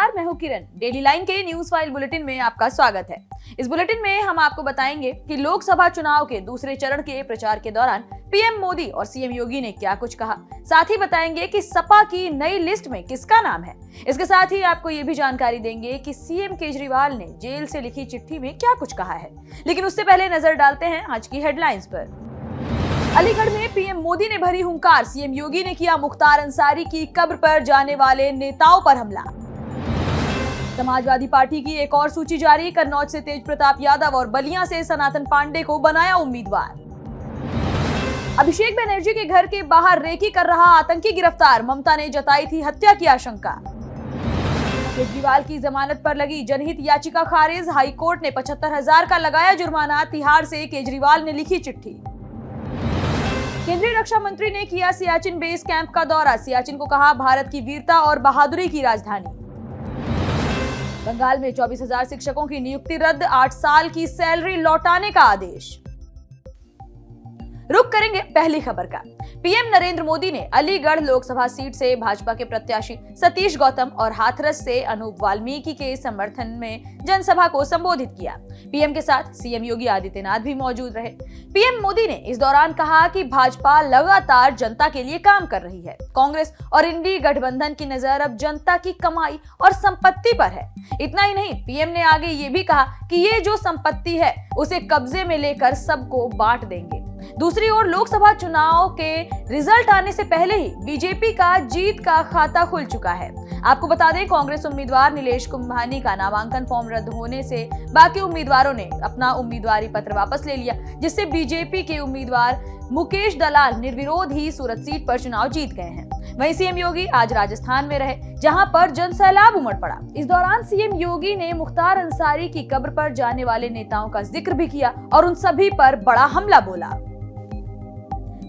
नमस्कार, मैं हूं किरण। डेली लाइन के न्यूज फाइल बुलेटिन में आपका स्वागत है। इस बुलेटिन में हम आपको बताएंगे कि लोकसभा चुनाव के दूसरे चरण के प्रचार के दौरान पीएम मोदी और सीएम योगी ने क्या कुछ कहा। साथ ही बताएंगे कि सपा की नई लिस्ट में किसका नाम है। इसके साथ ही आपको ये भी जानकारी देंगे कि सीएम केजरीवाल ने जेल से लिखी चिट्ठी में क्या कुछ कहा है। लेकिन उससे पहले नजर डालते हैं आज की हेडलाइंस पर। अलीगढ़ में पीएम मोदी ने भरी हुंकार, सीएम योगी ने किया मुख्तार अंसारी की कब्र पर जाने वाले नेताओं पर हमला। समाजवादी पार्टी की एक और सूची जारी, कन्नौज से तेज प्रताप यादव और बलिया से सनातन पांडे को बनाया उम्मीदवार। अभिषेक बनर्जी के घर के बाहर रेकी कर रहा आतंकी गिरफ्तार, ममता ने जताई थी हत्या की आशंका। केजरीवाल की जमानत पर लगी जनहित याचिका खारिज, हाईकोर्ट ने 75,000 का लगाया जुर्माना, तिहाड़ से केजरीवाल ने लिखी चिट्ठी। केंद्रीय रक्षा मंत्री ने किया सियाचिन बेस कैंप का दौरा, सियाचिन को कहा भारत की वीरता और बहादुरी की राजधानी। बंगाल में 24,000 शिक्षकों की नियुक्ति रद्द, 8 साल की सैलरी लौटाने का आदेश। रुक करेंगे पहली खबर का। पीएम नरेंद्र मोदी ने अलीगढ़ लोकसभा सीट से भाजपा के प्रत्याशी सतीश गौतम और हाथरस से अनूप वाल्मीकि के समर्थन में जनसभा को संबोधित किया। पीएम के साथ सीएम योगी आदित्यनाथ भी मौजूद रहे। पीएम मोदी ने इस दौरान कहा कि भाजपा लगातार जनता के लिए काम कर रही है। कांग्रेस और इंडी गठबंधन की नजर अब जनता की कमाई और संपत्ति पर है। इतना ही नहीं, पीएम ने आगे ये भी कहा कि ये जो संपत्ति है उसे कब्जे में लेकर सबको बांट देंगे। दूसरी ओर लोकसभा चुनाव के रिजल्ट आने से पहले ही बीजेपी का जीत का खाता खुल चुका है। आपको बता दें, कांग्रेस उम्मीदवार नीलेश कुंभानी का नामांकन फॉर्म रद्द होने से बाकी उम्मीदवारों ने अपना उम्मीदवारी पत्र वापस ले लिया, जिससे बीजेपी के उम्मीदवार मुकेश दलाल निर्विरोध ही सूरत सीट पर चुनाव जीत गए हैं। वहीं सीएम योगी आज राजस्थान में रहे, जहां पर जनसैलाब उमड़ पड़ा। इस दौरान सीएम योगी ने मुख्तार अंसारी की कब्र पर जाने वाले नेताओं का जिक्र भी किया और उन सभी पर बड़ा हमला बोला।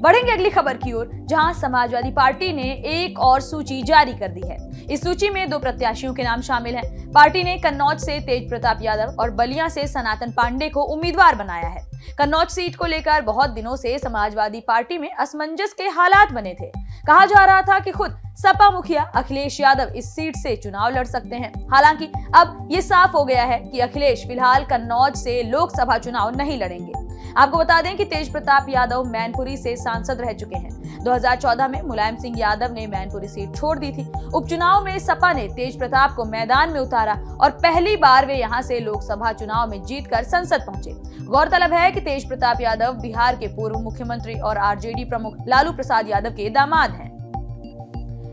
बढ़ेंगे अगली खबर की ओर, जहां समाजवादी पार्टी ने एक और सूची जारी कर दी है। इस सूची में 2 प्रत्याशियों के नाम शामिल हैं। पार्टी ने कन्नौज से तेज प्रताप यादव और बलिया से सनातन पांडे को उम्मीदवार बनाया है। कन्नौज सीट को लेकर बहुत दिनों से समाजवादी पार्टी में असमंजस के हालात बने थे। कहा जा रहा था कि खुद सपा मुखिया अखिलेश यादव इस सीट से चुनाव लड़ सकते हैं। हालांकि अब ये साफ हो गया है कि अखिलेश फिलहाल कन्नौज से लोकसभा चुनाव नहीं लड़ेंगे। आपको बता दें कि तेज प्रताप यादव मैनपुरी से सांसद रह चुके हैं। 2014 में मुलायम सिंह यादव ने मैनपुरी सीट छोड़ दी थी। उपचुनाव में सपा ने तेज प्रताप को मैदान में उतारा और पहली बार वे यहां से लोकसभा चुनाव में जीतकर संसद पहुंचे। गौरतलब है कि तेज प्रताप यादव बिहार के पूर्व मुख्यमंत्री और आरजेडी प्रमुख लालू प्रसाद यादव के दामाद हैं।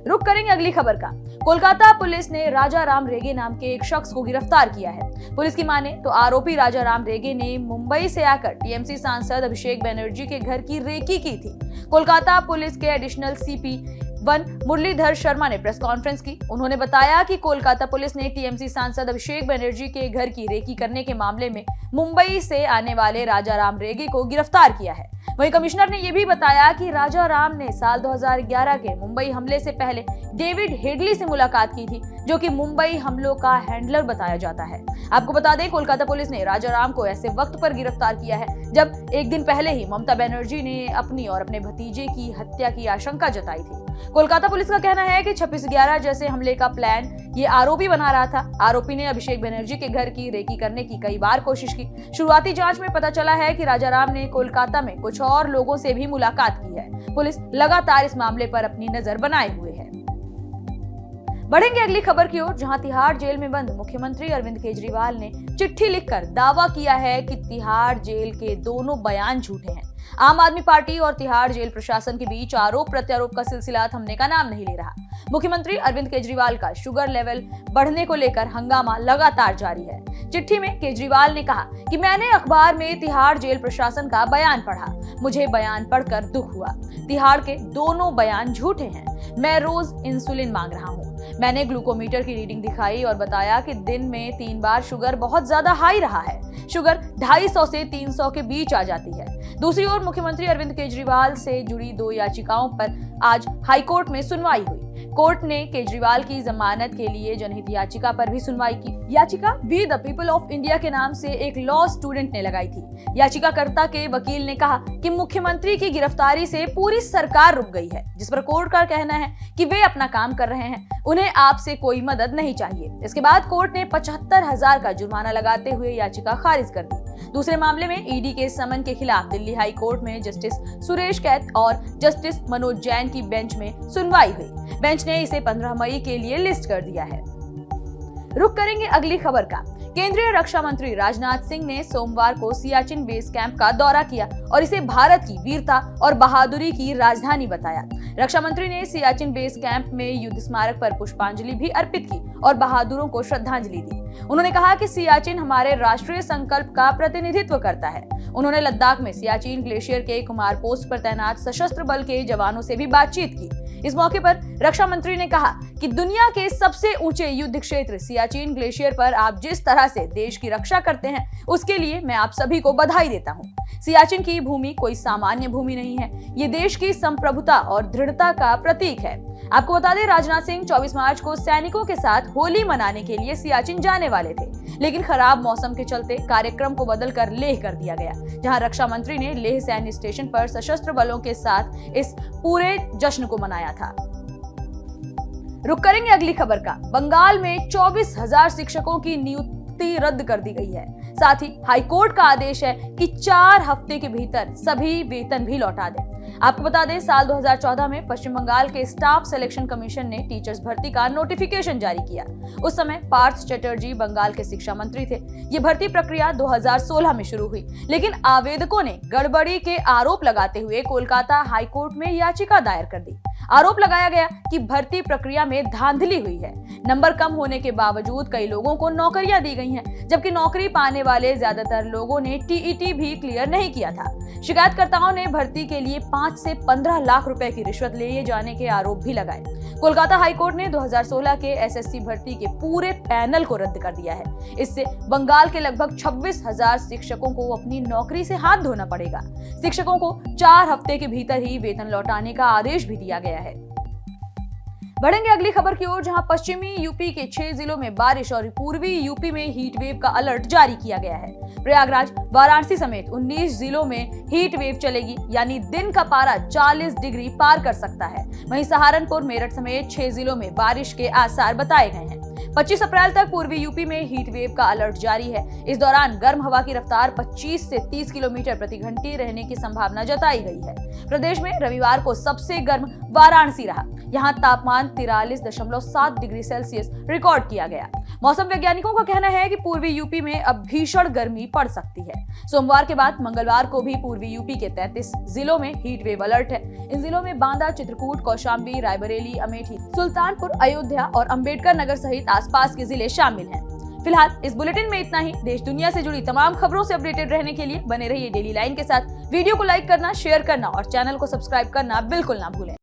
रुक करेंगे अगली खबर का। कोलकाता पुलिस ने राजा राम रेगे नाम के एक शख्स को गिरफ्तार किया है। पुलिस की माने तो आरोपी राजा राम रेगे ने मुंबई से आकर टीएमसी सांसद अभिषेक बनर्जी के घर की रेकी की थी। कोलकाता पुलिस के एडिशनल सीपी 1 मुरलीधर शर्मा ने प्रेस कॉन्फ्रेंस की। उन्होंने बताया कि कोलकाता पुलिस ने टीएमसी सांसद अभिषेक बनर्जी के घर की रेकी करने के मामले में मुंबई से आने वाले राजा राम रेगे को गिरफ्तार किया है। वहीं कमिश्नर ने यह भी बताया कि राजा राम ने साल 2011 के मुंबई हमले से पहले डेविड हेडली से मुलाकात की थी, जो कि मुंबई हमलों का हैंडलर बताया जाता है। आपको बता दें, कोलकाता पुलिस ने राजा राम को ऐसे वक्त पर गिरफ्तार किया है जब एक दिन पहले ही ममता बनर्जी ने अपनी और अपने भतीजे की हत्या की आशंका जताई थी। कोलकाता पुलिस का कहना है कि 26/11 जैसे हमले का प्लान ये आरोपी बना रहा था। आरोपी ने अभिषेक बनर्जी के घर की रेकी करने की कई बार कोशिश की। शुरुआती जांच में पता चला है कि राजा राम ने कोलकाता में कुछ और लोगों से भी मुलाकात की है। पुलिस लगातार इस मामले पर अपनी नजर बनाए हुए है। बढ़ेंगे अगली खबर की ओर, जहां तिहाड़ जेल में बंद मुख्यमंत्री अरविंद केजरीवाल ने चिट्ठी लिखकर दावा किया है कि तिहाड़ जेल के दोनों बयान झूठे हैं। आम आदमी पार्टी और तिहाड़ जेल प्रशासन के बीच आरोप प्रत्यारोप का सिलसिला थमने का नाम नहीं ले रहा। मुख्यमंत्री अरविंद केजरीवाल का शुगर लेवल बढ़ने को लेकर हंगामा लगातार जारी है। चिट्ठी में केजरीवाल ने कहा कि मैंने अखबार में तिहाड़ जेल प्रशासन का बयान पढ़ा, मुझे बयान पढ़कर दुख हुआ। तिहाड़ के दोनों बयान झूठे हैं। मैं रोज इंसुलिन मांग रहा हूँ। मैंने ग्लूकोमीटर की रीडिंग दिखाई और बताया कि दिन में 3 बार शुगर बहुत ज्यादा हाई रहा है। शुगर 250 से 300 के बीच आ जाती है। दूसरी ओर मुख्यमंत्री अरविंद केजरीवाल से जुड़ी 2 याचिकाओं पर आज हाईकोर्ट में सुनवाई हुई। कोर्ट ने केजरीवाल की जमानत के लिए जनहित याचिका पर भी सुनवाई की। याचिका we the people of India के नाम से एक लॉ स्टूडेंट ने लगाई थी। याचिकाकर्ता के वकील ने कहा कि मुख्यमंत्री की गिरफ्तारी से पूरी सरकार रुक गई है, जिस पर कोर्ट का कहना है कि वे अपना काम कर रहे हैं, उन्हें आपसे कोई मदद नहीं चाहिए। इसके बाद कोर्ट ने 75,000 का जुर्माना लगाते हुए याचिका खारिज कर दी। दूसरे मामले में ईडी के समन के खिलाफ दिल्ली हाई कोर्ट में जस्टिस सुरेश कैत और जस्टिस मनोज जैन की बेंच में सुनवाई हुई। बेंच ने इसे 15 मई के लिए लिस्ट कर दिया है। रुक करेंगे अगली खबर का। केंद्रीय रक्षा मंत्री राजनाथ सिंह ने सोमवार को सियाचिन बेस कैंप का दौरा किया और इसे भारत की वीरता और बहादुरी की राजधानी बताया। रक्षा मंत्री ने सियाचिन बेस कैंप में युद्ध स्मारक पर पुष्पांजलि भी अर्पित की और बहादुरों को श्रद्धांजलि दी। उन्होंने कहा कि सियाचिन हमारे राष्ट्रीय संकल्प का प्रतिनिधित्व करता है। उन्होंने लद्दाख में सियाचिन ग्लेशियर के कुमार पोस्ट पर तैनात सशस्त्र बल के जवानों से भी बातचीत की। इस मौके पर रक्षा मंत्री ने कहा कि दुनिया के सबसे ऊंचे युद्ध क्षेत्र सियाचिन ग्लेशियर पर आप जिस तरह से देश की रक्षा करते हैं, उसके लिए मैं आप सभी को बधाई देता हूं। सियाचिन की भूमि कोई सामान्य भूमि नहीं है, ये देश की संप्रभुता और दृढ़ता का प्रतीक है। आपको बता दें, राजनाथ सिंह 24 मार्च को सैनिकों के साथ होली मनाने के लिए सियाचिन जाने वाले थे, लेकिन खराब मौसम के चलते कार्यक्रम को बदलकर लेह कर दिया गया, जहां रक्षा मंत्री ने लेह सैन्य स्टेशन पर सशस्त्र बलों के साथ इस पूरे जश्न को मनाया था। रुक करेंगे अगली खबर का। बंगाल में 24,000 शिक्षकों की नियुक्ति रद्द कर दी गई है। साथ ही हाईकोर्ट का आदेश है कि 4 हफ्ते के भीतर सभी वेतन भी लौटा दें। आपको बता दें, साल 2014 में पश्चिम बंगाल के स्टाफ सिलेक्शन कमीशन ने टीचर्स भर्ती का नोटिफिकेशन जारी किया। उस समय पार्थ चटर्जी बंगाल के शिक्षा मंत्री थे। ये भर्ती प्रक्रिया 2016 में शुरू हुई, लेकिन आवेदकों ने गड़बड़ी के आरोप लगाते हुए कोलकाता हाईकोर्ट में याचिका दायर कर दी। आरोप लगाया गया कि भर्ती प्रक्रिया में धांधली हुई है। नंबर कम होने के बावजूद कई लोगों को नौकरियां दी गई हैं, जबकि नौकरी पाने वाले ज्यादातर लोगों ने टीईटी भी क्लियर नहीं किया था। शिकायतकर्ताओं ने भर्ती के लिए 5 से 15 लाख रुपए की रिश्वत लिए जाने के आरोप भी लगाए। कोलकाता हाईकोर्ट ने 2016 के एसएससी भर्ती के पूरे पैनल को रद्द कर दिया है। इससे बंगाल के लगभग 26,000 शिक्षकों को अपनी नौकरी से हाथ धोना पड़ेगा। शिक्षकों को 4 हफ्ते के भीतर ही वेतन लौटाने का आदेश भी दिया गया है। बढ़ेंगे अगली खबर की ओर, जहां पश्चिमी यूपी के 6 जिलों में बारिश और पूर्वी यूपी में हीट वेव का अलर्ट जारी किया गया है। प्रयागराज, वाराणसी समेत 19 जिलों में हीट वेव चलेगी, यानी दिन का पारा 40 डिग्री पार कर सकता है। वहीं सहारनपुर, मेरठ समेत 6 जिलों में बारिश के आसार बताए गए हैं। 25 अप्रैल तक पूर्वी यूपी में हीट वेव का अलर्ट जारी है। इस दौरान गर्म हवा की रफ्तार 25 से 30 किलोमीटर प्रति घंटे रहने की संभावना जताई गई है। प्रदेश में रविवार को सबसे गर्म वाराणसी रहा। यहाँ तापमान 43.7 डिग्री सेल्सियस रिकॉर्ड किया गया। मौसम वैज्ञानिकों का कहना है कि पूर्वी यूपी में अब भीषण गर्मी पड़ सकती है। सोमवार के बाद मंगलवार को भी पूर्वी यूपी के 33 जिलों में हीट वेव अलर्ट है। इन जिलों में बांदा, चित्रकूट, कौशाम्बी, रायबरेली, अमेठी, सुल्तानपुर, अयोध्या और अंबेडकर नगर सहित आसपास के जिले शामिल हैं। फिलहाल इस बुलेटिन में इतना ही। देश दुनिया से जुड़ी तमाम खबरों से अपडेटेड रहने के लिए बने रहिए डेली लाइन के साथ। वीडियो को लाइक करना, शेयर करना और चैनल को सब्सक्राइब करना बिल्कुल ना भूलें।